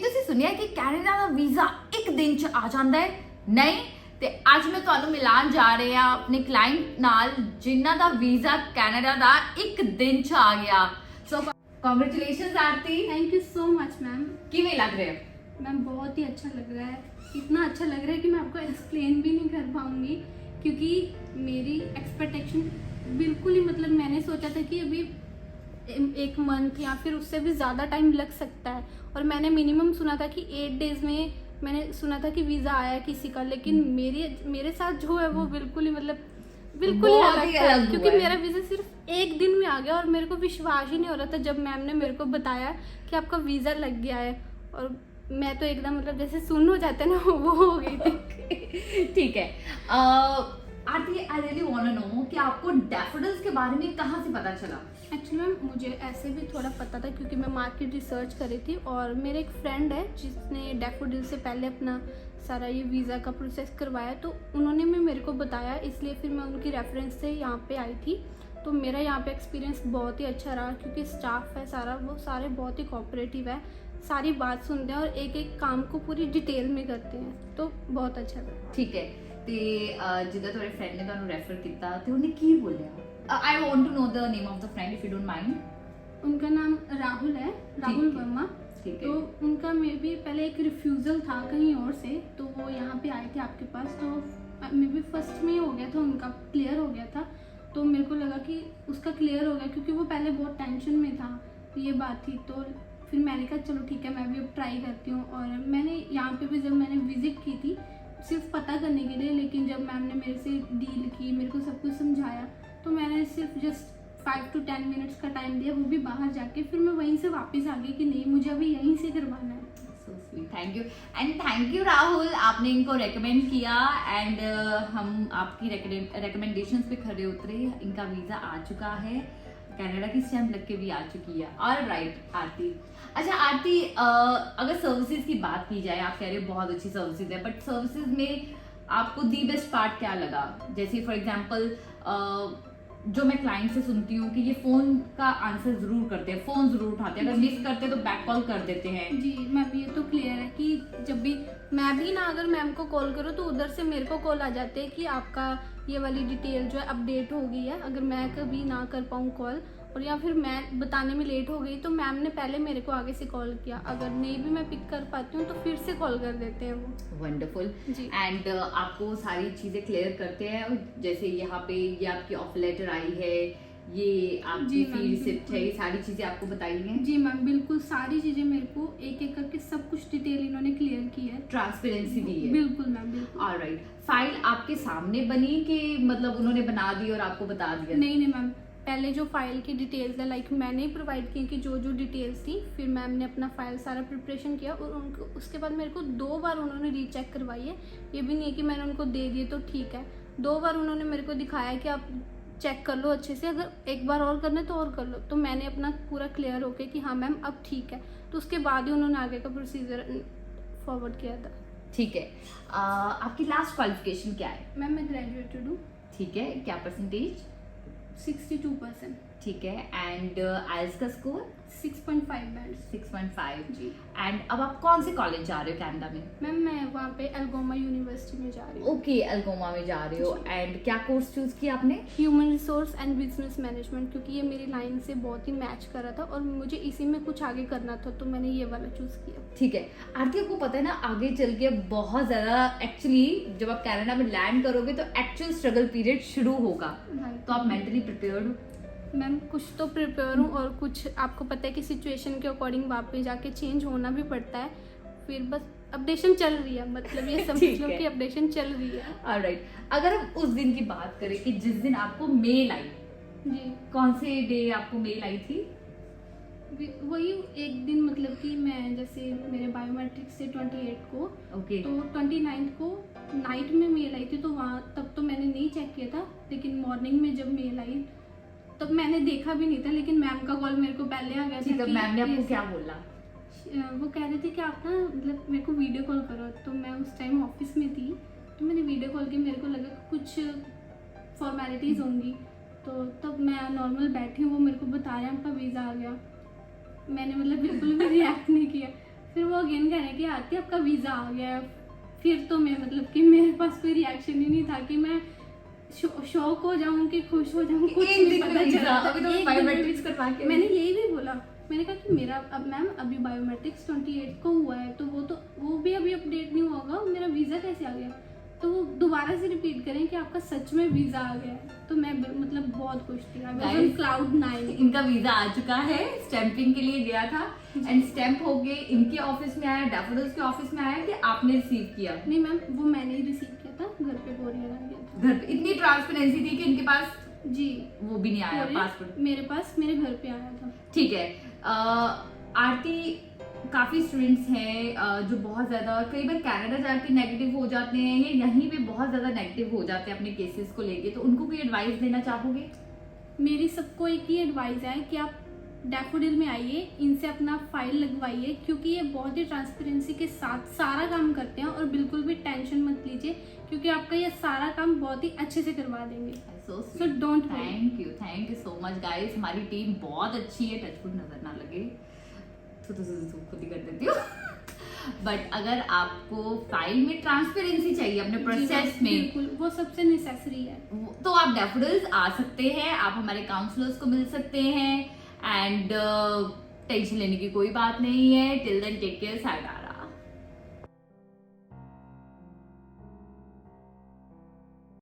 ਤੁਸੀਂ ਸੁਣਿਆ ਕਿ ਕੈਨੇਡਾ ਦਾ ਵੀਜ਼ਾ ਇੱਕ ਦਿਨ ਚ ਆ ਜਾਂਦਾ ਹੈ? ਨਹੀਂ ਤੇ ਅੱਜ ਮੈਂ ਤੁਹਾਨੂੰ ਮਿਲਾਨ ਜਾ ਰਹੇ ਆ ਆਪਣੇ ਕਲਾਇੰਟ ਨਾਲ ਜਿਨ੍ਹਾਂ ਦਾ ਵੀਜ਼ਾ ਕੈਨੇਡਾ ਦਾ ਇੱਕ ਦਿਨ ਚ ਆ ਗਿਆ। So congratulations Aarti. Thank you so much ma'am. किवें लग रहे हैं? मैम बहुत ही अच्छा लग रहा है, इतना अच्छा लग रहा है कि मैं आपको एक्सप्लेन भी नहीं कर पाऊंगी, क्योंकि मेरी एक्सपेक्टेशन बिल्कुल ही मतलब मैंने सोचा था कि अभी 1 मंथ या फिर उससे भी ज़्यादा टाइम लग सकता है, और मैंने मिनिमम सुना था कि 8 डेज़ में मैंने सुना था कि वीज़ा आया किसी का, लेकिन मेरे साथ जो है वो बिल्कुल ही मतलब बिल्कुल ही अलग था, क्योंकि मेरा वीज़ा सिर्फ 1 दिन में आ गया और मेरे को विश्वास ही नहीं हो रहा था जब मैम ने मेरे को बताया कि आपका वीज़ा लग गया है। और मैं तो एकदम मतलब जैसे सुन हो जाते ना वो हो गई थी। ठीक है Aarti, I really want to know कि आपको डैफोडिल्स के बारे में कहाँ से पता चला? एक्चुअली मैम मुझे ऐसे भी थोड़ा पता था, क्योंकि मैं मार्केट रिसर्च कर रही थी और मेरे एक फ्रेंड है जिसने डैफोडिल से पहले अपना सारा ये वीज़ा का प्रोसेस करवाया, तो उन्होंने भी मेरे को बताया, इसलिए फिर मैं उनकी रेफरेंस से यहाँ पे आई थी। तो मेरा यहाँ पे एक्सपीरियंस बहुत ही अच्छा रहा, क्योंकि स्टाफ है सारा वो सारे बहुत ही कोऑपरेटिव है, सारी बात सुनते हैं और एक एक काम को पूरी डिटेल में करते हैं, तो बहुत अच्छा लगा। ठीक है ਤੇ ਜਿੱਦਾਂ ਤੁਹਾਡੇ ਫਰੈਂਡ ਨੇ ਤੁਹਾਨੂੰ ਰੈਫਰ ਕੀਤਾ ਤੇ ਉਹਨੇ ਕੀ ਬੋਲਿਆ? I want to know the name of the friend if you don't mind. उनका नाम राहुल है, राहुल वर्मा। तो उनका मे भी पहले एक रिफ्यूज़ल था कहीं और से, तो वो यहाँ पे आए थे आपके पास, तो मे भी फर्स्ट में हो गया था उनका, क्लियर हो गया था। तो मेरे को लगा कि उसका क्लियर हो गया, क्योंकि वो पहले बहुत टेंशन में था, ये बात थी। तो फिर मैंने कहा चलो ठीक है, मैं भी अब ट्राई करती हूँ। और मैंने यहाँ पे भी जब मैंने विज़िट की थी सिर्फ पता करने के लिए, लेकिन जब मैम ने मेरे से डील की, मेरे को सब कुछ समझाया, तो मैंने सिर्फ जस्ट 5 to 10 मिनट्स का टाइम दिया, वो भी बाहर जाके। फिर मैं वहीं से वापस आ गई कि नहीं मुझे अभी यहीं से करवाना है। So sweet, thank you and thank you Rahul, आपने इनको रेकमेंड किया एंड हम आपकी रेकमेंडेशंस पे खड़े उतरे। इनका वीज़ा आ चुका है, कनाडा की स्टैंप लग के भी आ चुकी है। ऑलराइट आरती, अच्छा आरती, अगर सर्विसेज की बात की जाए, आप कह रहे हो बहुत अच्छी सर्विसेज है, बट सर्विसेज में आपको दी बेस्ट पार्ट क्या लगा? जैसे फॉर एग्जांपल जो मैं क्लाइंट से सुनती हूँ कि ये फ़ोन का आंसर ज़रूर करते हैं, फ़ोन ज़रूर उठाते हैं, अगर मिस करते हैं तो बैक कॉल कर देते हैं। जी मैम, ये तो क्लियर है कि जब भी मैं भी ना अगर मैम को कॉल करूँ तो उधर से मेरे को कॉल आ जाते हैं कि आपका ये वाली डिटेल जो है अपडेट हो गई है। अगर मैं कभी ना कर पाऊँ कॉल, और या फिर मैं बताने में लेट हो गई, तो मैम ने पहले मेरे को आगे से कॉल किया, अगर नहीं भी मैं पिक कर पाती हूँ तो फिर से कॉल कर देते हैं वो। Wonderful ji. एंड आपको सारी चीज़ें क्लियर करते हैं, जैसे यहाँ पे ये आपकी ऑफर लेटर आई है, ये आपकी फी रिसिप्ट है, ये सारी चीज़ें आपको बताई हैं? जी मैम बिल्कुल, सारी चीज़ें मेरे को एक एक करके सब कुछ डिटेल इन्होंने क्लियर की है, ट्रांसपेरेंसी दी है। बिल्कुल मैम बिल्कुल। ऑलराइट, फाइल आपके सामने बनी कि मतलब उन्होंने बना दी और आपको बता दिया? नहीं मैम, पहले जो फाइल की डिटेल्स है लाइक मैंने ही प्रोवाइड की कि जो जो डिटेल्स थी, फिर मैम ने अपना फाइल सारा प्रिपरेशन किया, और उनको उसके बाद मेरे को 2 बार उन्होंने रीचेक करवाई है। ये भी नहीं है कि मैंने उनको दे दिए तो ठीक है, 2 बार उन्होंने मेरे को दिखाया कि आप चेक कर लो अच्छे से, अगर एक बार और करना है तो और कर लो। तो मैंने अपना पूरा क्लियर होके कि हाँ मैम अब ठीक है, तो उसके बाद ही उन्होंने आगे का प्रोसीजर फॉरवर्ड किया था। ठीक है, आपकी लास्ट क्वालिफिकेशन क्या है? मैम मैं ग्रेजुएटेड हूँ। ठीक है, क्या परसेंटेज? 62%। ठीक है, एंड आइल्स का स्कोर? 6.5 बैंड। 6.5 जी। एंड अब आप कौन से कॉलेज जा रहे हो कनाडा में? मैम मैं वहाँ पे अल्गोमा यूनिवर्सिटी में जा रही हूँ। ओके, अल्गोमा में जा रहे हो, एंड क्या कोर्स चूज किया आपने? Human resource and business management, क्योंकि ये मेरी लाइन से बहुत ही मैच कर रहा था और मुझे इसी में कुछ आगे करना था, तो मैंने ये वाला चूज किया। ठीक है आरती, आपको पता है ना आगे चल के बहुत ज़्यादा एक्चुअली जब आप कनाडा में लैंड करोगे तो एक्चुअल स्ट्रगल पीरियड शुरू होगा, तो आप मेंटली प्रिपेयर्ड हो? मैम कुछ तो प्रिपेयर हूँ, और कुछ आपको पता है कि सिचुएशन के अकॉर्डिंग वहाँ पे जाके चेंज होना भी पड़ता है। फिर बस अपडेशन चल रही है, मतलब ये समझ लो कि अपडेशन चल रही है। ऑलराइट, अगर हम उस दिन की बात करें कि जिस दिन आपको मेल आई, जी कौन से डे आपको मेल आई थी? वही एक दिन, मतलब कि मैं जैसे मेरे बायोमेट्रिक से 28 को, ओके, तो 29 को नाइट में मेल आई थी, तो वहाँ तब तो मैंने नहीं चेक किया था, लेकिन मॉर्निंग में जब मेल आई तब मैंने देखा भी नहीं था, लेकिन मैम का कॉल मेरे को पहले आ गया था। तब मैम ने आपको क्या बोला? वो कह रहे थे कि आप ना मतलब मेरे को वीडियो कॉल करो, तो मैं उस टाइम ऑफिस में थी, तो मैंने वीडियो कॉल की, मेरे को लगा कि कुछ फॉर्मेलिटीज़ होंगी, तो तब मैं नॉर्मल बैठी हूँ, वो मेरे को बता रहे हैं आपका वीज़ा आ गया। मैंने मतलब बिल्कुल भी रिएक्ट नहीं किया। फिर वो अगेन कहने की आती आपका वीज़ा आ गया है। फिर तो मैं मतलब कि मेरे पास कोई रिएक्शन ही नहीं था कि मैं शौक हो जाऊं कि खुश हो जाऊं, कुछ एक नहीं दिन पता में वीजा, चला। अभी तो एक दिन में बायोमेट्रिक्स करवा के मैंने यही भी बोला, मैंने कहा कि मेरा अब मैम अभी बायोमेट्रिक्स 28 को हुआ है, तो वो भी अभी अपडेट नहीं हुआ होगा, मेरा वीज़ा कैसे आ गया? तो वो दोबारा से रिपीट करें कि आपका सच में वीज़ा आ गया है। तो मैं मतलब बहुत खुश थी, आई वाज ऑन क्लाउड 9। इनका वीजा आ चुका है, स्टैंपिंग के लिए गया था एंड स्टैंप हो गए, इनके ऑफिस में आया, डैफोडिल्स के ऑफिस में आया कि आपने रिसीव किया? नहीं मैम, वो मैंने ही रिसीव किया था, घर पे कोरियर आ गया था। घर पे इतनी ट्रांसपेरेंसी थी कि इनके पास जी वो भी नहीं आया कोरियर पासपोर्ट। मेरे पास मेरे घर पे आया था। ठीक है। आरती, काफ़ी स्टूडेंट्स हैं जो बहुत ज़्यादा कई बार कनाडा जाके नेगेटिव हो जाते हैं या यहीं पे बहुत ज़्यादा नेगेटिव हो जाते हैं अपने केसेस को लेके, तो उनको कोई एडवाइस देना चाहोगे? मेरी सबको एक ही एडवाइस है कि आप डैफोडिल में आइए, इनसे अपना फाइल लगवाइए, क्योंकि ये बहुत ही ट्रांसपेरेंसी के साथ सारा काम करते हैं और बिल्कुल भी टेंशन मत लीजिए, क्योंकि आपका ये सारा काम बहुत ही अच्छे से करवा देंगे। सो don't thank you so much guys. हमारी टीम बहुत अच्छी है, टचवुड नजर ना लगे तो खुद ही कर देती हूँ बट अगर आपको फाइल में ट्रांसपेरेंसी चाहिए अपने प्रोसेस में, बिल्कुल वो सबसे नेसेसरी है, तो आप डैफोडिल्स आ सकते हैं, आप हमारे काउंसलर्स को मिल सकते हैं एंड टेंशन लेने की कोई बात नहीं है। Till then take care, side